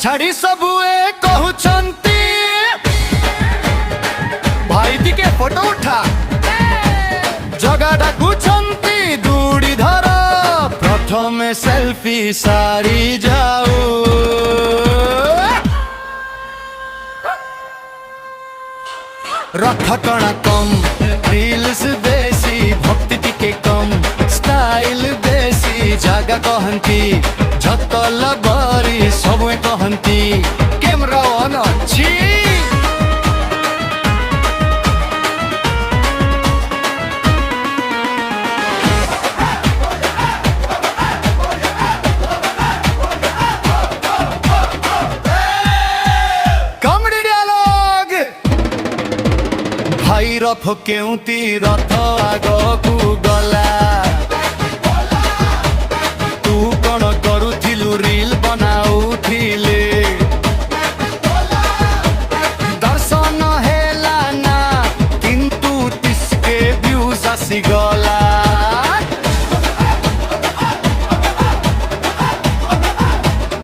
छाड़ी सबुए कहउछंती भाई दी के फोटो उठा जगह डाकुछंती दूड़ी धर प्रथमे सेल्फी सारी जाऊ रथ टଣା कम रील्स बेसी भक्ति टिके कम स्टाइल बेसी जागा कहंती झतल बरी सबे कहंती कैमरा ऑन अछि कॉमेडी डायलॉग भाई रथ केउती रथ आगकू गला तू कौन करुथिलु रील बनाउथिले दर्शन हेला ना किंतु तिसके व्यूज आसी गला